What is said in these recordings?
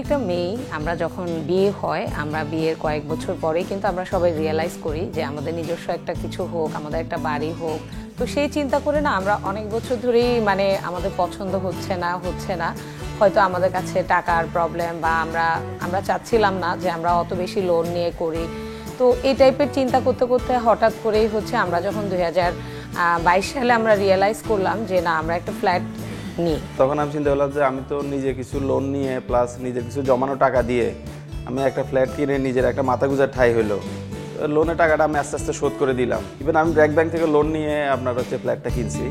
প্রত্যেকটা মেয়ে আমরা যখন বিয়ে হয়, আমরা বিয়ের কয়েক বছর পরেই কিন্তু আমরা সবাই রিয়েলাইজ করি যে আমাদের নিজস্ব একটা কিছু হোক, আমাদের একটা বাড়ি হোক। তো সেই চিন্তা করে না আমরা অনেক বছর ধরেই মানে আমাদের পছন্দ হচ্ছে না, হয়তো আমাদের কাছে টাকার প্রবলেম বা আমরা চাচ্ছিলাম না যে আমরা অত বেশি লোন নিয়ে করি। তো এই টাইপের চিন্তা করতে করতে হঠাৎ করেই হচ্ছে আমরা যখন 2022 সালে আমরা রিয়েলাইজ করলাম যে না আমরা একটা ফ্ল্যাট নিই। তখন আমি চিন্তা করলাম যে আমি তো নিজে কিছু লোন নিয়ে প্লাস নিজের কিছু জমানো টাকা দিয়ে আমি একটা ফ্ল্যাট কিনে নিজের একটা মাথা গুঁজার ঠাঁই হলো। লোনের টাকাটা আমি আস্তে আস্তে শোধ করে দিলাম। ইভেন আমি ব্র্যাক থেকে লোন নিয়ে আপনার হচ্ছে ফ্ল্যাটটা কিনছি।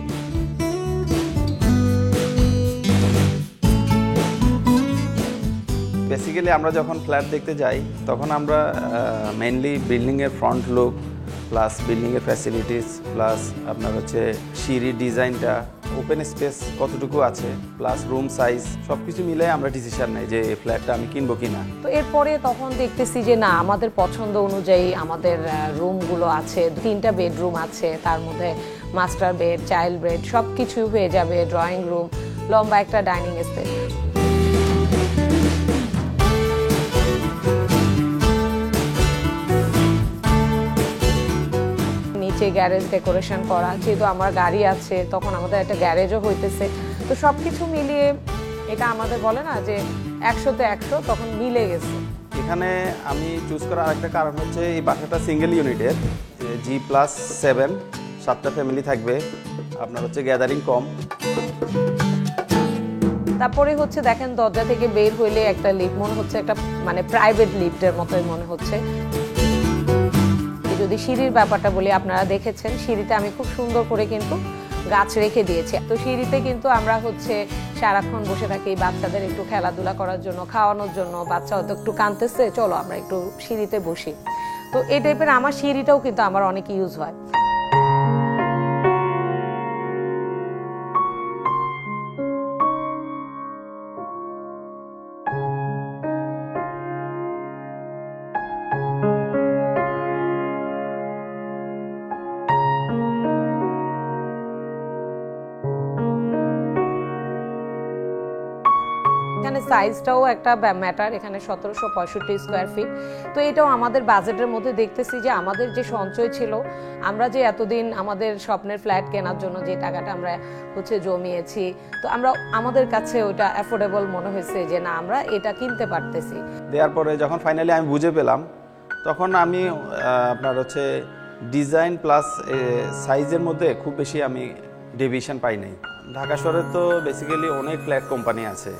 বেসিক্যালি আমরা যখন ফ্ল্যাট দেখতে যাই তখন আমরা মেইনলি বিল্ডিংয়ের ফ্রন্ট লুক প্লাস বিল্ডিংয়ের ফ্যাসিলিটিস প্লাস আপনার হচ্ছে সিঁড়ি ডিজাইনটা, ওপেন স্পেস কতটুকু আছে প্লাস রুম সাইজ সব কিছু মিলে আমরা ডিসিশন নেই যে এই ফ্ল্যাটটা আমি কিনবো কিনা। তো এরপরে তখন দেখতেছি যে না আমাদের পছন্দ অনুযায়ী আমাদের রুমগুলো আছে, 3টা বেডরুম আছে, তার মধ্যে মাস্টার বেড, চাইল্ড বেড সব কিছু হয়ে যাবে, ড্রয়িং রুম, লম্বা একটা ডাইনিং স্পেস। গ্যারেজ ডেকোরেশন করা, যেহেতু আমার গাড়ি আছে তখন আমাদের একটা গ্যারেজও হইতেছে। তো সব কিছু মিলিয়ে এটা আমাদের বলে না যে 100-তে 100 তখন মিলে গেছে। এখানে আমি চুজ করার আরেকটা কারণ হচ্ছে এই বাসাটা সিঙ্গেল ইউনিটের, G+7, 7টা ফ্যামিলি থাকবে, আপনার হচ্ছে গ্যাদারিং কম। তারপরে হচ্ছে দেখেন দরজা থেকে বের হইলে একটা লিফট মনে হচ্ছে একটা মানে প্রাইভেট লিফটের মতোই মনে হচ্ছে। যদি সিঁড়ির ব্যাপারটা বলি, আপনারা দেখেছেন সিঁড়িতে আমি খুব সুন্দর করে কিন্তু গাছ রেখে দিয়েছি। তো সিঁড়িতে কিন্তু আমরা হচ্ছে সারাক্ষণ বসে থাকি বাচ্চাদের একটু খেলাধুলা করার জন্য, খাওয়ানোর জন্য। বাচ্চা হয়তো একটু কাঁদতেছে, চলো আমরা একটু সিঁড়িতে বসি। তো এই টাইপের আমার সিঁড়িটাও কিন্তু আমার অনেক ইউজ হয়। এখানে সাইজটাও একটা ম্যাটার, এখানে 1765 স্কোয়ার ফিট। তো এটাও আমাদের বাজেটের মধ্যে দেখতেছি যে আমাদের যে সঞ্চয় ছিল, আমরা যে এতদিন আমাদের স্বপ্নের ফ্ল্যাট কেনার জন্য যে টাকাটা আমরা হচ্ছে জমিয়েছি, তো আমরা আমাদের কাছে ওটা অ্যাফোর্ডেবল মনে হয়েছে যে না আমরা এটা কিনতে পারতেছি। দেওয়ার পরে যখন ফাইনালি আমি বুঝে পেলাম তখন আমি আপনার হচ্ছে ডিজাইন প্লাস সাইজের মধ্যে খুব বেশি আমি ডেভিয়েশন পাই নাই। ঢাকা শহরে তো বেসিক্যালি অনেক ফ্ল্যাট কোম্পানি আছে,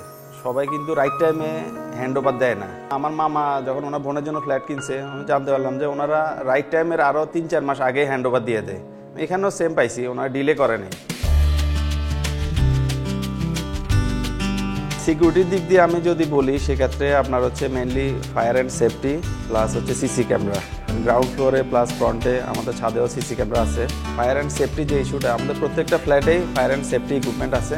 সবাই কিন্তু রাইট টাইমে হ্যান্ড ওভার দেয় না। আমার মামা যখন ওনার বোনের জন্য ফ্ল্যাট কিনছে, আমি জানতে পারলাম যে ওনারা রাইট টাইমের আরও 3-4 মাস আগে হ্যান্ড ওভার দিয়ে দেয়। এখানেও সেম পাইছি, ওনারা ডিলে করে নেই। সিকিউরিটির দিক দিয়ে আমি যদি বলি সেক্ষেত্রে আপনার হচ্ছে mainly fire and safety plus হচ্ছে সিসি ক্যামেরা। গ্রাউন্ড ফ্লোরে প্লাস ফ্রন্টে আমাদের ছাদেও সিসি ক্যামেরা আছে। ফায়ার অ্যান্ড সেফটি যে ইস্যুটা, আমাদের প্রত্যেকটা ফ্ল্যাটেই ফায়ার অ্যান্ড সেফটি ইকুইপমেন্ট আছে।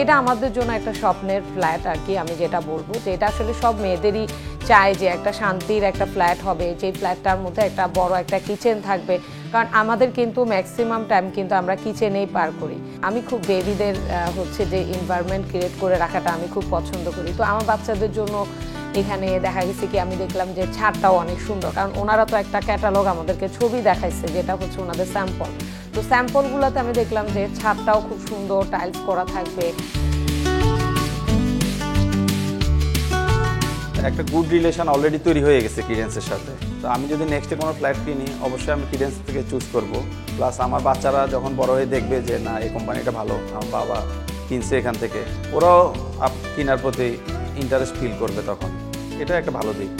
এটা আমাদের জন্য একটা স্বপ্নের ফ্ল্যাট আর কি। আমি যেটা বলবো যে এটা আসলে সব মেয়েদেরই চায় যে একটা শান্তির একটা ফ্ল্যাট হবে, যে ফ্ল্যাটটার মধ্যে একটা বড় একটা কিচেন থাকবে। কারণ আমাদের কিন্তু ম্যাক্সিমাম টাইম কিন্তু আমরা কিচেনেই পার করি। আমি খুব বেবিদের হচ্ছে যে এনভায়রনমেন্ট ক্রিয়েট করে রাখাটা আমি খুব পছন্দ করি। তো আমার বাচ্চাদের জন্য এখানে দেখা গেছে কি আমি দেখলাম যে ছাদটাও অনেক সুন্দর, কারণ ওনারা তো একটা ক্যাটালগ আমাদেরকে ছবি দেখাইছে যেটা হচ্ছে ওনাদের স্যাম্পল। তো স্যাম্পলগুলোতে আমি দেখলাম যে ছাদটাও খুব সুন্দর, টাইলস করা থাকবে। একটা গুড রিলেশন অলরেডি তৈরি হয়ে গেছে কিডেন্সের সাথে। তো আমি যদি নেক্সটে কোনো ফ্ল্যাট কিনি অবশ্যই আমি কিডেন্স থেকে চুজ করব। প্লাস আমার বাচ্চারা যখন বড় হয়ে দেখবে যে না এই কোম্পানিটা ভালো, আমার বাবা কিনছে এখান থেকে, ওরাও কেনার প্রতি ইন্টারেস্ট ফিল করবে, তখন এটা একটা ভালো দিক।